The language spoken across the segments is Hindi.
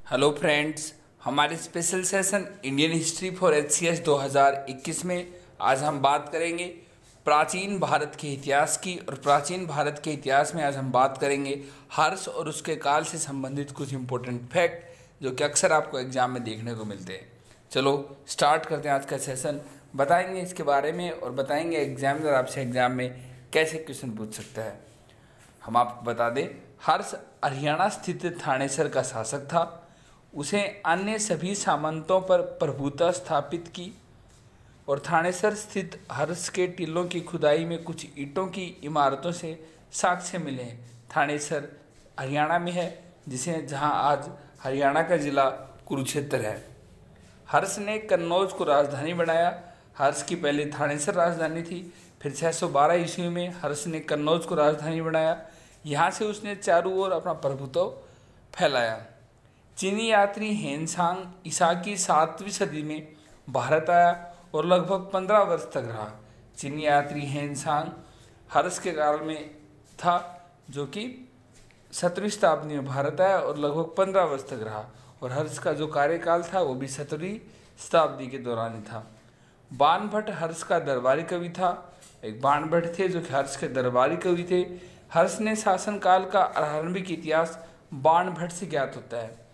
हेलो फ्रेंड्स, हमारे special session Indian history for HCS 2021 में आज हम बात करेंगे प्राचीन भारत के इतिहास की। और प्राचीन भारत के इतिहास में आज हम बात करेंगे हर्ष और उसके काल से संबंधित कुछ इंपॉर्टेंट फैक्ट जो कि अक्सर आपको एग्जाम में देखने को मिलते हैं। चलो स्टार्ट करते हैं आज का सेशन। बताएंगे इसके बारे में और बताएंगे एग्जामिनर आपसे एग्जाम में कैसे क्वेश्चन पूछ सकता है। हम आपको बता दें, हर्ष हरियाणा स्थित थानेसर का शासक था। उसे अन्य सभी सामंतों पर प्रभुता स्थापित की और थानेसर स्थित हर्ष के टीलों की खुदाई में कुछ ईंटों की इमारतों से साक्ष्य मिले हैं। थानेसर हरियाणा में है, जहां आज हरियाणा का जिला कुरुक्षेत्र है। हर्ष ने कन्नौज को राजधानी बनाया। हर्ष की पहले थानेसर राजधानी थी, फिर 612 ईस्वी में हर्ष ने कन्नौज को राजधानी बनाया। यहाँ से उसने चारों ओर अपना प्रभुत्व फैलाया। चीनी यात्री हेनसांग ईसा की 7वीं सदी में भारत आया और लगभग 15 वर्ष तक रहा। चीनी यात्री हेनसांग हर्ष के काल में था, जो कि 17वीं शताब्दी में भारत आया और लगभग 15 वर्ष तक रहा। और हर्ष का जो कार्यकाल था वो भी 17वीं शताब्दी के दौरान ही था। बाणभट्ट हर्ष का दरबारी कवि था। एक बाणभट्ट थे जो कि हर्ष के दरबारी कवि थे। हर्ष ने शासनकाल का आरंभिक इतिहास बाणभट्ट से ज्ञात होता है।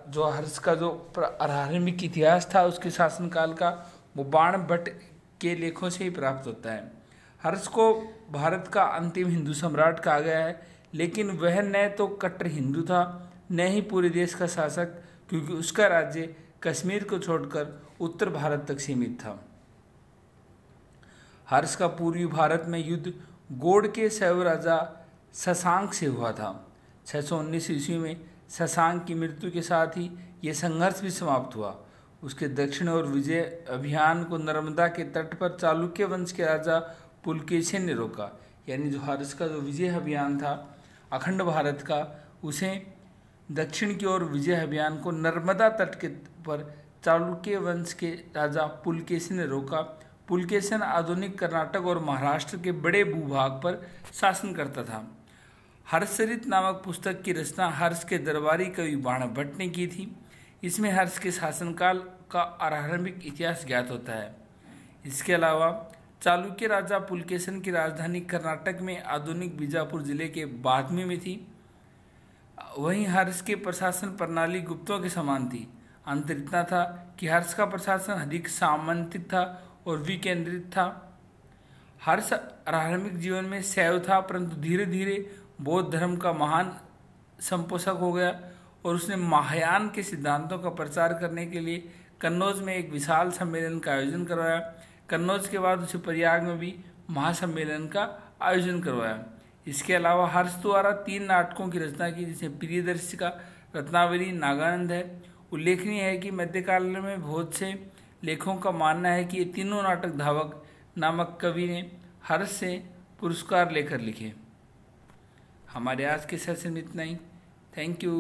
जो हर्ष का जो आरंभिक इतिहास था उसके शासनकाल का, वो बाणभट्ट के लेखों से ही प्राप्त होता है। हर्ष को भारत का अंतिम हिंदू सम्राट कहा गया है, लेकिन वह न तो कट्टर हिंदू था न ही पूरे देश का शासक, क्योंकि उसका राज्य कश्मीर को छोड़कर उत्तर भारत तक सीमित था। हर्ष का पूर्वी भारत में युद्ध गौड़ के शैव राजा शशांक से हुआ था। 619 ईस्वी में शशांक की मृत्यु के साथ ही यह संघर्ष भी समाप्त हुआ। उसके दक्षिण और विजय अभियान को नर्मदा के तट पर चालुक्य वंश के राजा पुलकेशिन ने रोका। यानी जो हर्ष का जो विजय अभियान था अखंड भारत का, उसे दक्षिण की ओर विजय अभियान को नर्मदा तट के पर चालुक्य वंश के राजा पुलकेशिन ने रोका। पुलकेशिन आधुनिक कर्नाटक और महाराष्ट्र के बड़े भूभाग पर शासन करता था। हर्षचरित नामक पुस्तक की रचना हर्ष के दरबारी कवि बाणभट्ट ने की थी। इसमें हर्ष के शासनकाल का आरंभिक इतिहास ज्ञात होता है। इसके अलावा चालुक्य राजा पुलकेशिन की राजधानी कर्नाटक में आधुनिक बीजापुर जिले के बाधमी में थी। वहीं हर्ष के प्रशासन प्रणाली गुप्तों के समान थी। अंतर इतना था कि हर्ष का प्रशासन अधिक सामंतिक था और विकेंद्रित था। हर्ष आरंभिक जीवन में शैव था, परंतु धीरे धीरे बौद्ध धर्म का महान संपोषक हो गया और उसने महायान के सिद्धांतों का प्रचार करने के लिए कन्नौज में एक विशाल सम्मेलन का आयोजन करवाया। कन्नौज के बाद उसे प्रयाग में भी महासम्मेलन का आयोजन करवाया। इसके अलावा हर्ष द्वारा 3 नाटकों की रचना की, जिसमें प्रियदर्शिका, रत्नावली, नागानंद है। उल्लेखनीय है कि मध्यकाल में बहुत से लेखकों का मानना है कि ये तीनों नाटक धावक नामक कवि ने हर्ष से पुरस्कार लेकर लिखे। हमारे आज के सेशन में इतना ही। Thank you.